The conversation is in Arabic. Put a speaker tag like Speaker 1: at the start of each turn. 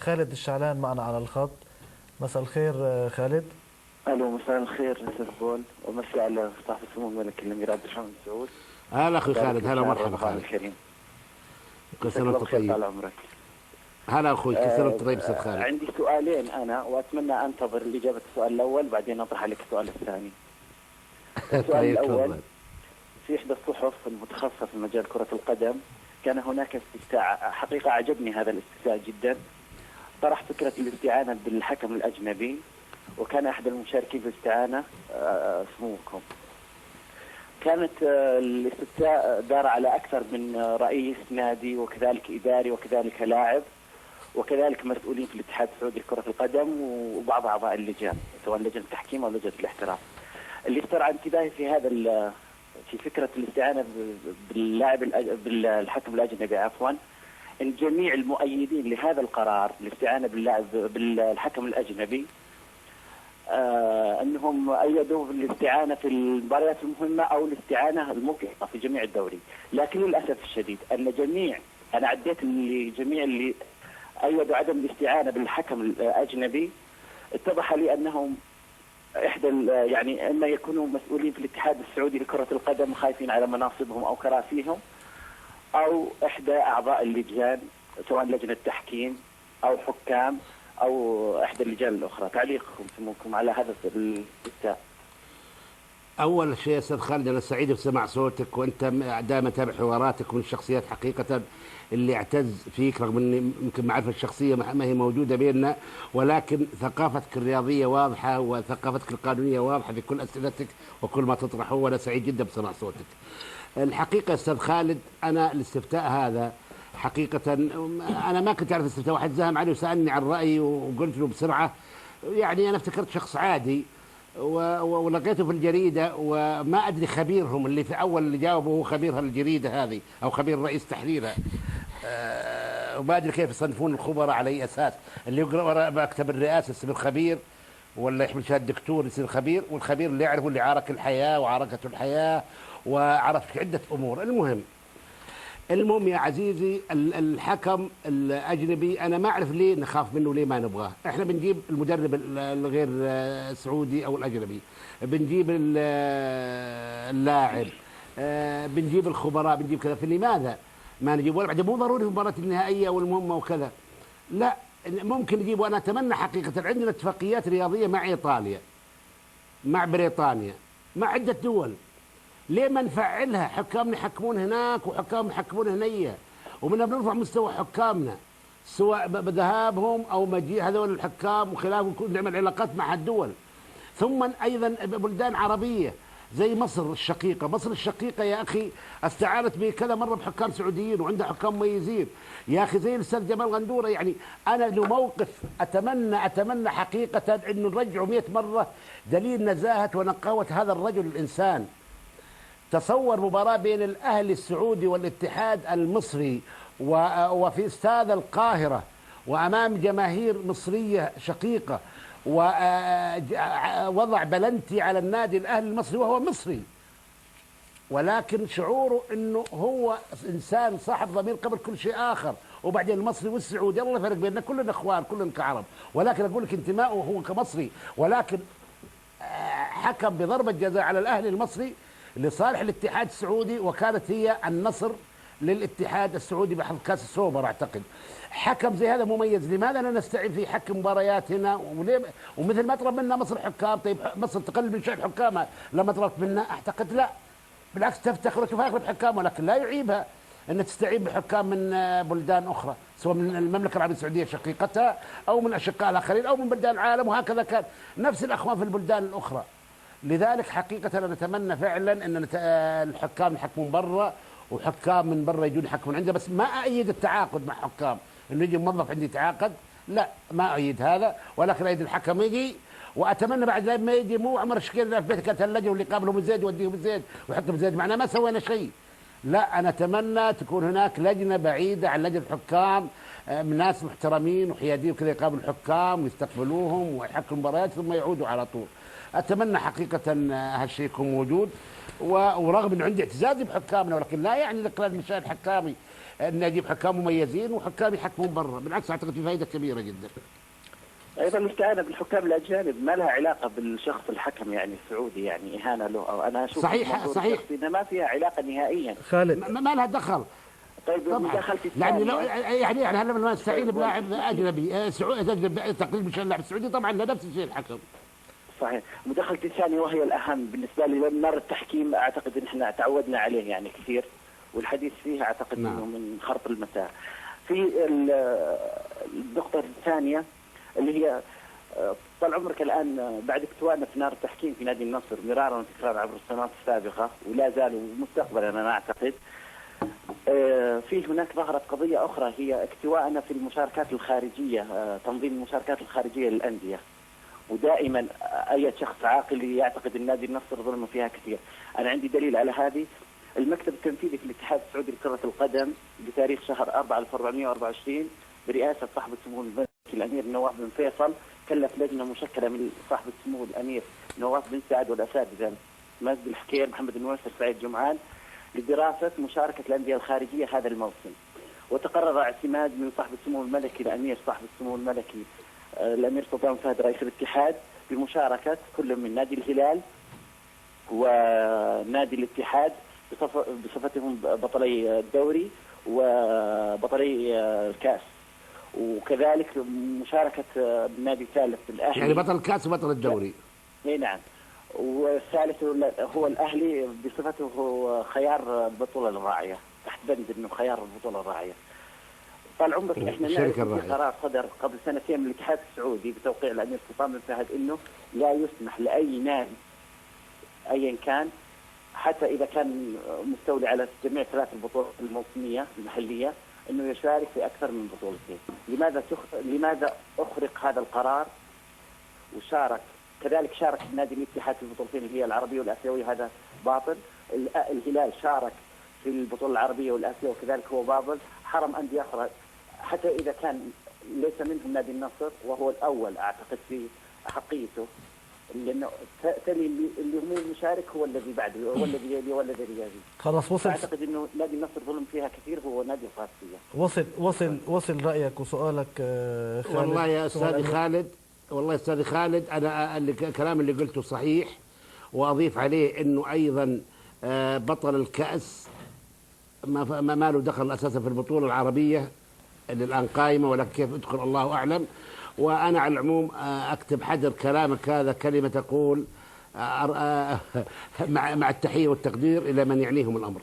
Speaker 1: خالد الشعلان معنا على الخط. مساء الخير خالد.
Speaker 2: الو، مساء الخير استاذ بول، ومسي على صاحب السمو الملك الامير عبد الرحمن بن سعود.
Speaker 3: هلا اخوي خالد، هلا ومرحبا
Speaker 2: خالد
Speaker 3: خالد.
Speaker 2: الكريم،
Speaker 3: كل سنه وانت طيب.
Speaker 2: طال عمرك.
Speaker 3: هلا اخوي، كل سنه وانت طيب استاذ خالد.
Speaker 2: عندي سؤالين انا، واتمنى انتظر اجابه السؤال الاول بعدين اطرح عليك السؤال الثاني. السؤال الاول: في احدى الصحف المتخصصه في مجال كره القدم كان هناك استفتاء، حقيقه عجبني هذا الاستفتاء جدا. طرح فكره الاستعانه بالحكم الاجنبي، وكان احد المشاركين في الاستعانه سموكم. كانت الاستفتاء دار على أكثر من رئيس نادي، وكذلك إداري، وكذلك لاعب، وكذلك مسؤولين في الاتحاد السعودي لكرة القدم، وبعض أعضاء اللجان سواء لجنة التحكيم أو لجنة الاحتراف. اللي استرعى انتباهي في فكرة الاستعانة بالحكم الأجنبي إن جميع المؤيدين لهذا القرار الاستعانة بالحكم الأجنبي أنهم أيدوا بالاستعانة في المباريات المهمة أو الاستعانة المطلقة في جميع الدوري. لكن للأسف الشديد أن أنا عديت لجميع اللي أيدوا عدم الاستعانة بالحكم الأجنبي، اتضح لي أنهم يعني إما يكونوا مسؤولين في الاتحاد السعودي لكرة القدم خايفين على مناصبهم أو كراسيهم، أو إحدى أعضاء اللجان سواء لجنة تحكيم أو حكام أو إحدى اللجان الأخرى. تعليقكم سموكم على هذا الاستفتاء.
Speaker 3: أول شيء أستاذ خالد، أنا سعيد بسماع صوتك، وأنت دائما أتابع حواراتك، من الشخصيات حقيقة اللي اعتز فيك، رغم أن يمكن معرفة الشخصية ما هي موجودة بيننا، ولكن ثقافتك الرياضية واضحة وثقافتك القانونية واضحة في كل أسئلتك وكل ما تطرحه، وأنا سعيد جدا بسماع صوتك. الحقيقة أستاذ خالد، أنا الاستفتاء هذا حقيقة أنا ما كنت أعرف الاستفتاء، واحد زهم علي وسألني عن رأيي وقلت له بسرعة، يعني أنا افتكرت شخص عادي ولقيته في الجريدة، وما أدري خبيرهم اللي في أول اللي جاوبه هو خبير الجريدة هذه أو خبير رئيس تحريرها، وما أدري كيف يصنفون الخبراء على أي أساس، اللي يقرأ وراء مكتب الرئاسة يصير خبير، ولا يحمل شهادة دكتور يصير خبير، والخبير اللي يعرفه اللي عارك الحياة وعركته الحياة وعرف عدة أمور. المهم يا عزيزي، الحكم الأجنبي أنا ما أعرف ليه نخاف منه، ليه ما نبغاه. إحنا بنجيب المدرب الغير السعودي أو الأجنبي، بنجيب اللاعب، بنجيب الخبراء، بنجيب كذا، فلماذا ما نجيب؟ ولا بعد مو ضروري في المباراة النهائية والمهمة وكذا، لا ممكن نجيب. وأنا أتمنى حقيقة، عندنا اتفاقيات رياضية مع إيطاليا، مع بريطانيا، مع عدة دول، ليه ما نفعلها؟ حكامنا يحكمون هناك وحكام يحكمون هنية، ومنها بنرفع مستوى حكامنا سواء بذهابهم او مجيء هذول الحكام وخلافه، نعمل علاقات مع الدول. ثم ايضا بلدان عربية زي مصر الشقيقة. مصر الشقيقة يا اخي استعانت بكذا مرة بحكام سعوديين وعندها حكام مميزين يا اخي، زي الاستاذ جمال غندورة. يعني انا له موقف اتمنى حقيقة انه نرجعه 100 مرة، دليل نزاهة ونقاوة هذا الرجل الانسان. تصور مباراة بين الأهلي السعودي والاتحاد المصري وفي استاد القاهرة وأمام جماهير مصرية شقيقة، ووضع بلنتي على النادي الأهلي المصري وهو مصري، ولكن شعوره أنه هو إنسان صاحب ضمير قبل كل شيء آخر. وبعدين المصري والسعودي الله يفرق بيننا، كلنا إخوان كلنا كعرب، ولكن أقول لك انتمائه هو كمصري، ولكن حكم بضربة جزاء على الأهلي المصري لصالح الاتحاد السعودي، وكانت هي النصر للاتحاد السعودي بحظ كاس السوبر اعتقد. حكم زي هذا مميز، لماذا لا نستعين في حكم مبارياتنا؟ ومثل ما طلب منا مصر حكام، طيب مصر تقلل من شأن حكامها لما طلبت منا؟ اعتقد لا، بالعكس تفتخر وتفاخر بحكام، ولكن لا يعيبها ان تستعين بحكام من بلدان اخرى، سواء من المملكه العربيه السعوديه شقيقتها او من اشقائها الاخرين او من بلدان العالم، وهكذا كان نفس الاخوان في البلدان الاخرى. لذلك حقيقة أنا نتمنى فعلا أن الحكام يحكمون برا، وحكام من برا يجون يحكمون عندنا، بس ما أؤيد التعاقد مع حكام، إنه يجي موظف عندي يتعاقد، لا ما أؤيد هذا، ولكن أؤيد الحكم يجي. وأتمنى بعد ما يجي مو عمر الشقير في بيتك كتلجه واللي قابله بزيد وديه بزيد ويحطه بزيد، معنا ما سوينا شيء. لا، أنا أتمنى تكون هناك لجنة بعيدة عن لجنة الحكام، من ناس محترمين وحياديين وكذا، يقابلوا الحكام ويستقبلوهم ويحكموا مباريات ثم يعودوا على طول. أتمنى حقيقة هالشيء يكون موجود، ورغم أنه عندي اعتزاز بحكامنا، ولكن لا يعني الإقلال من شأن حكامي. ان نجيب حكام مميزين وحكام يحكمون برا، بالعكس اعتقد في فائده كبيره جدا.
Speaker 2: ايضا الاستعانه بالحكام الاجانب ما لها علاقه بالشخص الحكم يعني السعودي، يعني اهانه له، او انا اشوف
Speaker 3: صحيح صحيح
Speaker 2: إنها ما فيها علاقه نهائيا.
Speaker 1: خالد
Speaker 3: ما لها دخل.
Speaker 2: طيب
Speaker 3: طبعا
Speaker 2: مداخلتي
Speaker 3: يعني
Speaker 2: الثانيه،
Speaker 3: لو يعني هلا لما نستعين بلاعب اجنبي سعودي تقليد مشان اللاعب السعودي طبعا نفس الشيء الحكم.
Speaker 2: صحيح. مداخلتي الثانيه وهي الاهم بالنسبه لي، لان نار التحكيم اعتقد ان احنا تعودنا عليه يعني كثير، والحديث فيه اعتقد
Speaker 3: نعم.
Speaker 2: انه من خرط المساء. في النقطه الثانيه اللي هي طال عمرك الان بعد اكتوائنا في نار التحكيم في نادي النصر مرارا وتكرارا عبر السنوات السابقه ولا زالوا مستقبلا انا اعتقد، في هناك ظهرت قضيه اخرى هي اكتوائنا في المشاركات الخارجيه، تنظيم المشاركات الخارجيه للانديه. ودائما اي شخص عاقل يعتقد ان نادي النصر ظلم فيها كثير. انا عندي دليل على هذه، المكتب التنفيذي في الاتحاد السعودي لكرة القدم بتاريخ شهر 4 1424 برئاسة صاحب السمو الملكي الأمير نواف بن فيصل كلف لجنة مشكلة من صاحب السمو الأمير نواف بن سعد والأساتذة مجد الحكير محمد النويسر سعيد جمعان لدراسة مشاركة الأندية الخارجية هذا الموسم. وتقرر اعتماد من صاحب السمو الملكي الأمير صاحب السمو الملكي الأمير سلطان فهد رئيس الاتحاد بمشاركة كل من نادي الهلال ونادي الاتحاد بصفتهم بطلي الدوري وبطلي الكاس، وكذلك مشاركة النادي الثالث الأهلي
Speaker 3: يعني بطل الكاس وبطل الدوري.
Speaker 2: اي نعم. والثالث هو الأهلي بصفته هو خيار البطولة الراعية، تحت بند انه خيار البطولة الراعية. طال عمرك احنا نعرف في قرار صدر قبل سنتين من الاتحاد السعودي بتوقيع الأمير سلطان بن فهد انه لا يسمح لأي نادي ايا كان حتى اذا كان مستولي على جميع 3 البطولات الموسميه المحليه انه يشارك في اكثر من بطولتين. لماذا اخرق هذا القرار؟ وشارك كذلك شارك نادي الاتحاد في البطولتين اللي هي العربيه والاسيويه، هذا باطل. الهلال شارك في البطوله العربيه والاسيويه وكذلك هو باطل. حرم انديه اخرى حتى اذا كان ليس منهم نادي النصر وهو الاول اعتقد في احقيته، لانه تالي اللي هو المشارك هو الذي بعده هو الذي يلي والذي يلي.
Speaker 1: خلاص وصل.
Speaker 2: اعتقد انه نادي النصر ظلم فيها كثير هو نادي القادسيه.
Speaker 1: وصل رايك وسؤالك خالد.
Speaker 3: والله يا استاذي خالد، والله استاذي خالد انا الكلام اللي قلته صحيح، واضيف عليه انه ايضا بطل الكاس ما له دخل اساسا في البطوله العربيه اللي الان قائمه، ولكن كيف ادخل الله اعلم. وانا على العموم اكتب حذر كلامك هذا كلمه تقول مع التحيه والتقدير الى من يعنيهم الامر.